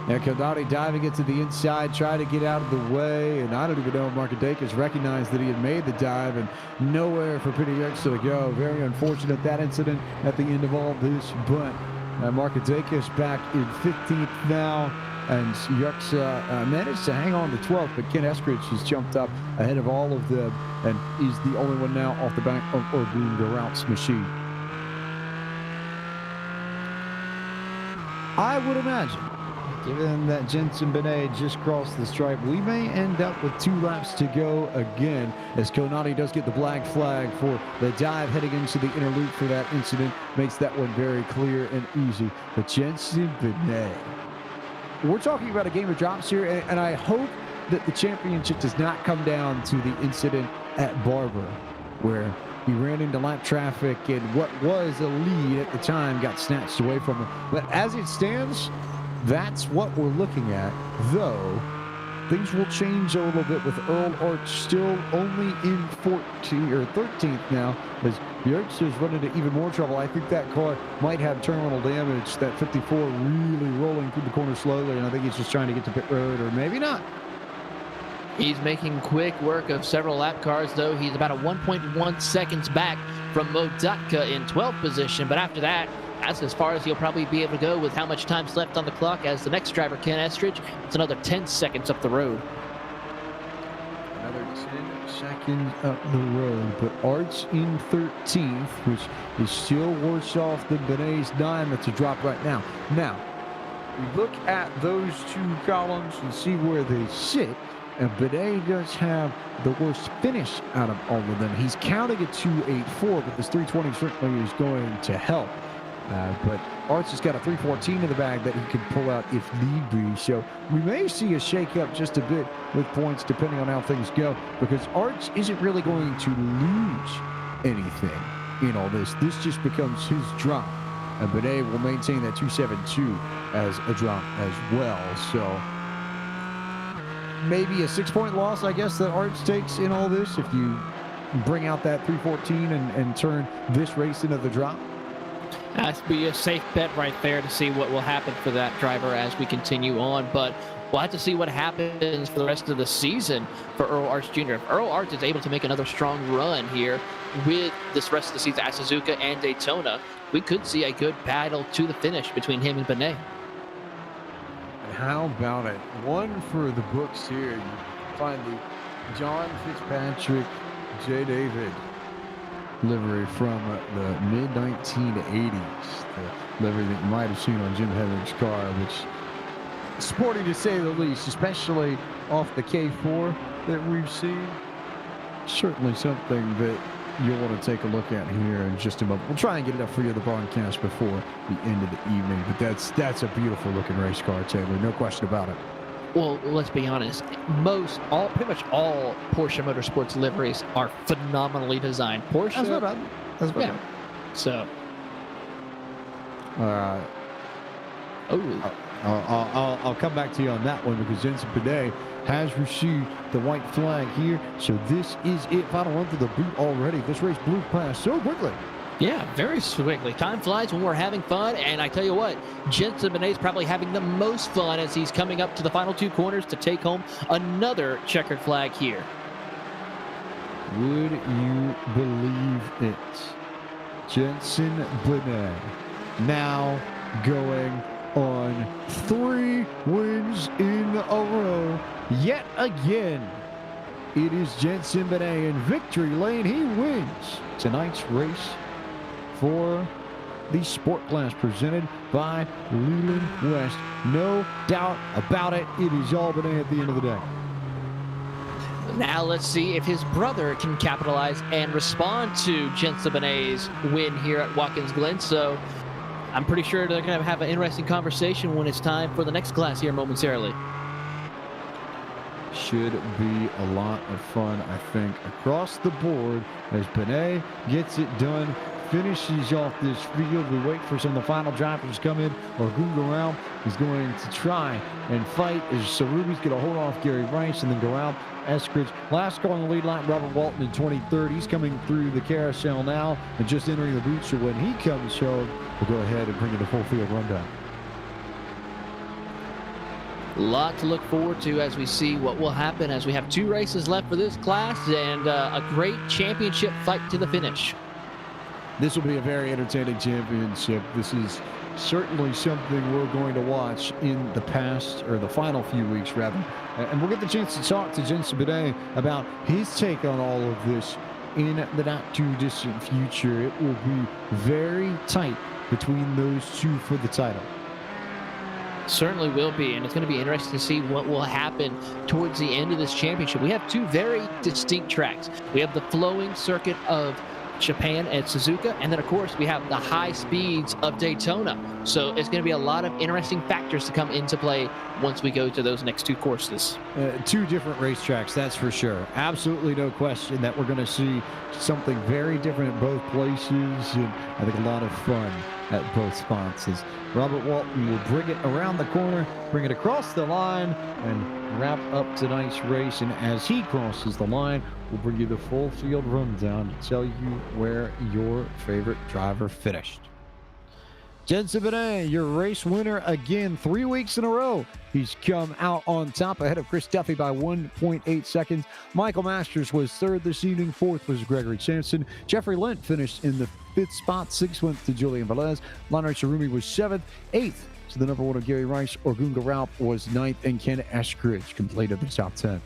Yeah, Kalani diving it to the inside, trying to get out of the way, and I don't even know if Markadakis recognized that he had made the dive, and nowhere for Peter Yerxa to go. Very unfortunate, that incident at the end of all this, but Markadakis back in 15th now, and Yerxa managed to hang on to 12th, but Ken Eskridge has jumped up ahead of all of them, and he's the only one now off the back of Orgun Geralt's machine. I would imagine, given that Jensen Benet just crossed the stripe, we may end up with 2 laps to go again, as Konani does get the black flag for the dive heading into the inner loop for that incident. Makes that one very clear and easy. But Jensen Benet, we're talking about a game of drops here, and I hope that the championship does not come down to the incident at Barber, where he ran into lap traffic and what was a lead at the time got snatched away from him. But as it stands, that's what we're looking at, though things will change a little bit with Earl Arch still only in 14th or 13th now, as Yerxa is running into even more trouble. I think that car might have terminal damage, that 54 really rolling through the corner slowly, and I think he's just trying to get to pit road, or maybe not. He's making quick work of several lap cars, though. He's about a 1.1 seconds back from Mo Dutka in 12th position, but after that, that's as far as he'll probably be able to go with how much time's left on the clock, as the next driver, Ken Eskridge, it's another 10 seconds up the road. Another 10 seconds up the road, but Art's in 13th, which is still worse off than Benet's 9. That's a drop right now. Now, we look at those 2 columns and see where they sit. And Bidet does have the worst finish out of all of them. He's counting a 2.84, but this 320 certainly is going to help. But Arts has got a 314 in the bag that he can pull out if need be. So we may see a shake-up just a bit with points depending on how things go, because Arts isn't really going to lose anything in all this. This just becomes his drop. And Bidet will maintain that 272 as a drop as well. So maybe a 6-point loss, I guess, that Arts takes in all this if you bring out that 314 and turn this race into the drop. Has to be a safe bet right there to see what will happen for that driver as we continue on. But we'll have to see what happens for the rest of the season for Earl Arts Jr. If Earl Arts is able to make another strong run here with this rest of the season at Suzuka and Daytona, we could see a good battle to the finish between him and Bidet. And how about it? One for the books here. You find the John Fitzpatrick J. David livery from the mid-1980s. The livery that you might have seen on Jim Hedrick's car, which is sporty to say the least, especially off the K4 that we've seen. Certainly something that you'll want to take a look at here in just a moment. We'll try and get it up for you, the broadcast, before the end of the evening. But that's a beautiful looking race car, Taylor. No question about it. Well, let's be honest. Pretty much all Porsche Motorsports liveries are phenomenally designed. Porsche. That's what yeah. So. I'll come back to you on that one, because Jensen Bidet has received the white flag here. So this is it. Final run through the boot already. This race blew past so quickly. Yeah, very quickly. Time flies when we're having fun, and I tell you what, Jensen Binet's probably having the most fun as he's coming up to the final two corners to take home another checkered flag here. Would you believe it? Jensen Binet now going on 3 wins in a row yet again. It is Jensen Binet in victory lane. He wins tonight's race for the Sport Class presented by Leland West. No doubt about it. It is all Binet at the end of the day. Now let's see if his brother can capitalize and respond to Jensen Binet's win here at Watkins Glen. So I'm pretty sure they're going to have an interesting conversation when it's time for the next class here momentarily. Should be a lot of fun, I think, across the board as Binet gets it done, finishes off this field. We wait for some of the final drivers to come in. Gungarow is going to try and fight as Sarubi's going to hold off Gary Rice and then go out. Eskridge, last car on the lead line, Robert Walton in 23rd. He's coming through the carousel now and just entering the boot. So when he comes home, we'll go ahead and bring in the full field rundown. A lot to look forward to as we see what will happen as we have 2 races left for this class and a great championship fight to the finish. This will be a very entertaining championship. This is certainly something we're going to watch in the final few weeks, rather. And we'll get the chance to talk to Jensen Bidet about his take on all of this in the not-too-distant future. It will be very tight between those two for the title. Certainly will be, and it's going to be interesting to see what will happen towards the end of this championship. We have 2 very distinct tracks. We have the flowing circuit of Japan at Suzuka, and then of course we have the high speeds of Daytona. So it's going to be a lot of interesting factors to come into play once we go to those next 2 courses. 2 different racetracks, that's for sure. Absolutely no question that we're going to see something very different at both places, and I think a lot of fun at both spots as Robert Walton will bring it around the corner, bring it across the line, and wrap up tonight's race. And as he crosses the line, we'll bring you the full field rundown to tell you where your favorite driver finished. Jensen Bidet, your race winner again, 3 weeks in a row. He's come out on top ahead of Chris Duffy by 1.8 seconds. Michael Masters was 3rd this evening. 4th was Gregory Sampson. Jeffrey Lent finished in the 5th spot. 6th went to Julian Velez. Lanre Sarumi was 7th. 8th to the number 1 of Gary Rice. Gungarow was 9th. And Ken Eskridge completed the top 10.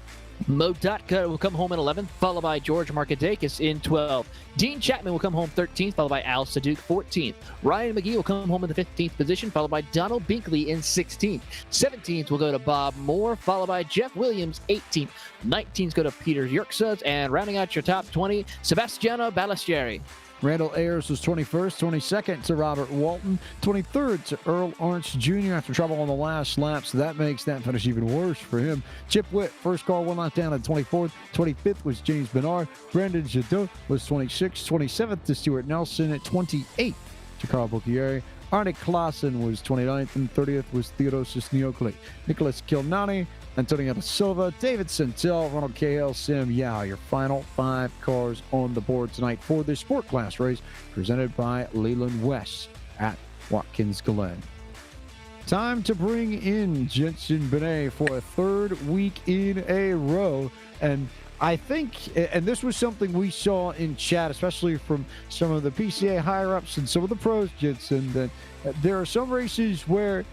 Mo Dutka will come home in 11th, followed by George Markadakis in 12th. Dean Chapman will come home 13th, followed by Al Sadouk 14th. Ryan McGee will come home in the 15th position, followed by Donald Binkley in 16th. 17th will go to Bob Moore, followed by Jeff Williams 18th. 19th go to Peter Yerkes, and rounding out your top 20, Sebastiano Ballestieri. Randall Ayers was 21st, 22nd to Robert Walton, 23rd to Earl Arndt Jr. after trouble on the last lap, so that makes that finish even worse for him. Chip Witt, first car, one lap down at 24th. 25th was James Bernard. Brandon Jadot was 26th. 27th to Stuart Nelson. At 28th to Carl Bocchieri. Arne Klaassen was 29th, and 30th was Theodosis Neokli. Nicholas Kilnani, Antonio da Silva, David Santel, Ronald Cahill, Sam Yao. Your final 5 cars on the board tonight for this sport class race presented by Leland West at Watkins Glen. Time to bring in Jensen Benet for a 3rd week in a row. And I think, and this was something we saw in chat, especially from some of the PCA higher-ups and some of the pros, Jensen, that there are some races where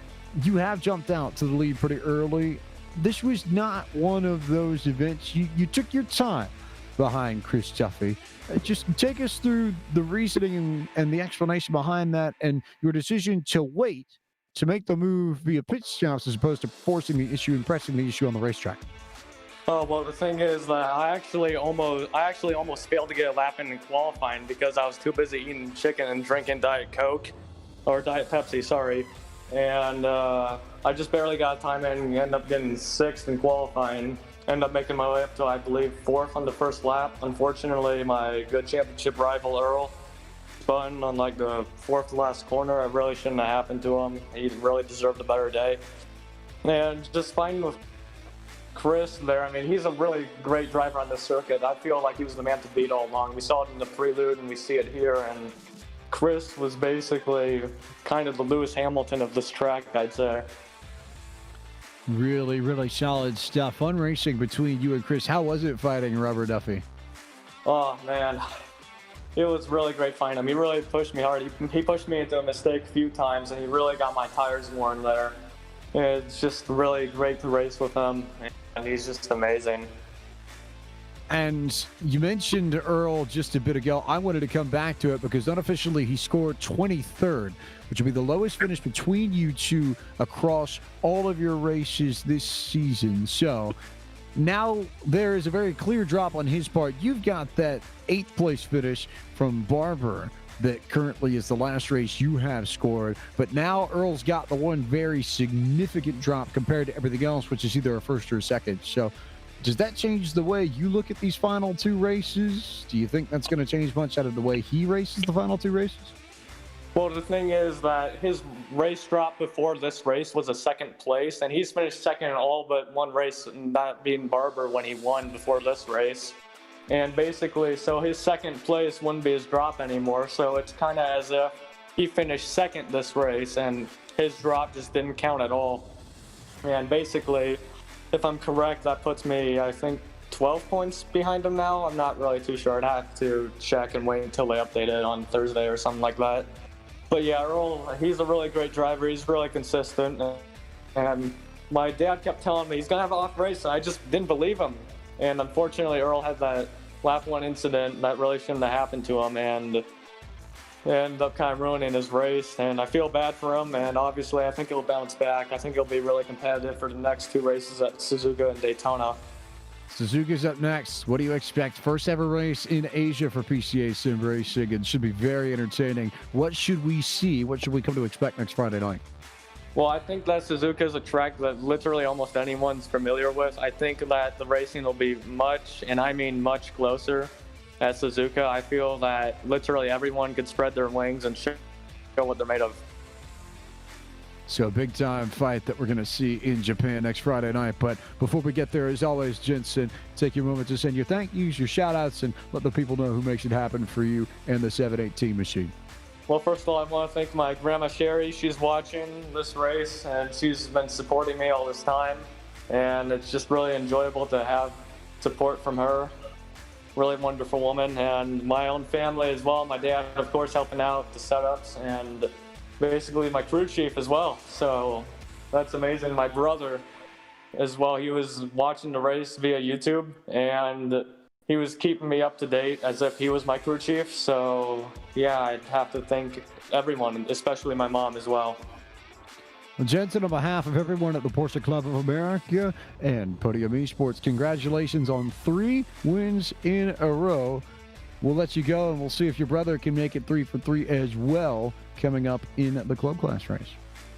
you have jumped out to the lead pretty early. This was not one of those events. You took your time behind Chris Duffy. Just take us through the reasoning and the explanation behind that and your decision to wait to make the move via pit stops as opposed to forcing the issue and pressing the issue on the racetrack. Oh, well, the thing is that I actually almost failed to get a lap in qualifying because I was too busy eating chicken and drinking Diet Coke, or Diet Pepsi, sorry. And I just barely got time in and ended up getting 6th in qualifying. Ended up making my way up to, I believe, 4th on the first lap. Unfortunately, my good championship rival, Earl, spun on like the 4th to last corner. It really shouldn't have happened to him. He really deserved a better day. And just fighting with Chris there, I mean, he's a really great driver on this circuit. I feel like he was the man to beat all along. We saw it in the prelude and we see it here, and Chris was basically kind of the Lewis Hamilton of this track, I'd say. Really, really solid stuff. Fun racing between you and Chris. How was it fighting Rubber Duffy? Oh, man. It was really great fighting him. He really pushed me hard. He pushed me into a mistake a few times, and he really got my tires worn there. It's just really great to race with him, and he's just amazing. And you mentioned Earl just a bit ago. I wanted to come back to it because unofficially he scored 23rd, which will be the lowest finish between you two across all of your races this season. So now there is a very clear drop on his part. You've got that 8th place finish from Barber that currently is the last race you have scored. But now Earl's got the one very significant drop compared to everything else, which is either a 1st or a 2nd. So does that change the way you look at these final 2 races? Do you think that's going to change much out of the way he races the final 2 races? Well, the thing is that his race drop before this race was a 2nd place, and he's finished 2nd in all but one race, and that being Barber when he won before this race. And basically, so his 2nd place wouldn't be his drop anymore, so it's kind of as if he finished 2nd this race, and his drop just didn't count at all. And basically, if I'm correct, that puts me, I think, 12 points behind him now. I'm not really too sure. I'd have to check and wait until they update it on Thursday or something like that. But yeah, Earl, he's a really great driver. He's really consistent. And my dad kept telling me he's going to have an off race, and I just didn't believe him. And unfortunately, Earl had that lap 1 incident that really shouldn't have happened to him, and ended up kind of ruining his race. And I feel bad for him, and obviously I think he'll bounce back. I think he'll be really competitive for the next 2 races at Suzuka and Daytona. Suzuka's up next. What do you expect? First ever race in Asia for PCA Sim Racing. It should be very entertaining. What should we see? What should we come to expect next Friday night? Well, I think that Suzuka is a track that literally almost anyone's familiar with. I think that the racing will be much, and I mean much, closer at Suzuka. I feel that literally everyone could spread their wings and show what they're made of. So a big-time fight that we're going to see in Japan next Friday night. But before we get there, as always, Jensen, take your moment to send your thank yous, your shout-outs, and let the people know who makes it happen for you and the 718 machine. Well, first of all, I want to thank my grandma Sherry. She's watching this race, and she's been supporting me all this time. And it's just really enjoyable to have support from her. Really wonderful woman. And my own family as well. My dad, of course, helping out the setups, and basically my crew chief as well. So that's amazing. My brother as well. He was watching the race via YouTube, and he was keeping me up to date as if he was my crew chief. So yeah, I'd have to thank everyone, especially my mom as well. Well, Jensen, on behalf of everyone at the Porsche Club of America and Podium Esports, congratulations on 3 wins in a row. We'll let you go, and we'll see if your brother can make it 3 for 3 as well coming up in the club class race.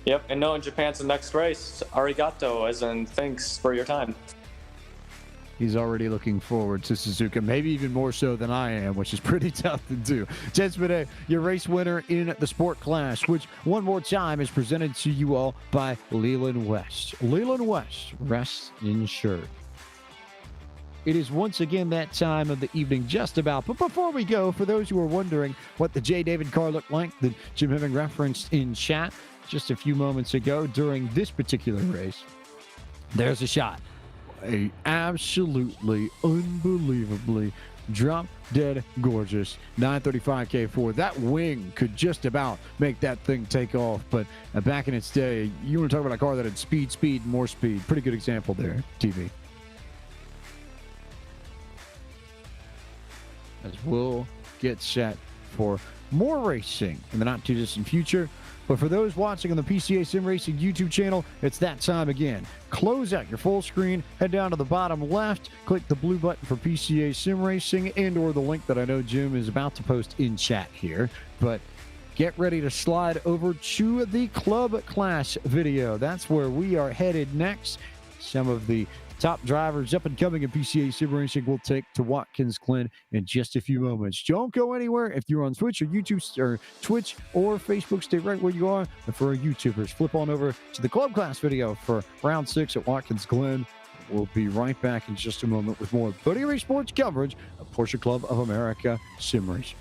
Yep, and no, in Japan's the next race. Arigato, as in thanks for your time. He's already looking forward to Suzuka, maybe even more so than I am, which is pretty tough to do. Jensen, your race winner in the sport class, which one more time is presented to you all by Leland West. Leland West, rest insured. It is once again that time of the evening, just about. But before we go, for those who are wondering what the J. David car looked like that Jim Hemming referenced in chat just a few moments ago during this particular race, there's a shot. A absolutely unbelievably drop dead gorgeous 935 K4. That wing could just about make that thing take off, but back in its day, you want to talk about a car that had speed, more speed. Pretty good example there, TV. As we'll get set for more racing in the not too distant future. But for those watching on the PCA Sim Racing YouTube channel, it's that time again. Close out your full screen, head down to the bottom left, click the blue button for PCA Sim Racing and or the link that I know Jim is about to post in chat here. But get ready to slide over to the club class video. That's where we are headed next. Some of the top drivers up and coming in PCA Sim Racing will take to Watkins Glen in just a few moments. Don't go anywhere. If you're on Twitch or YouTube or Twitch or Facebook, stay right where you are. And for our YouTubers, flip on over to the club class video for round 6 at Watkins Glen. We'll be right back in just a moment with more Podium Esports coverage of Porsche Club of America Sim Racing.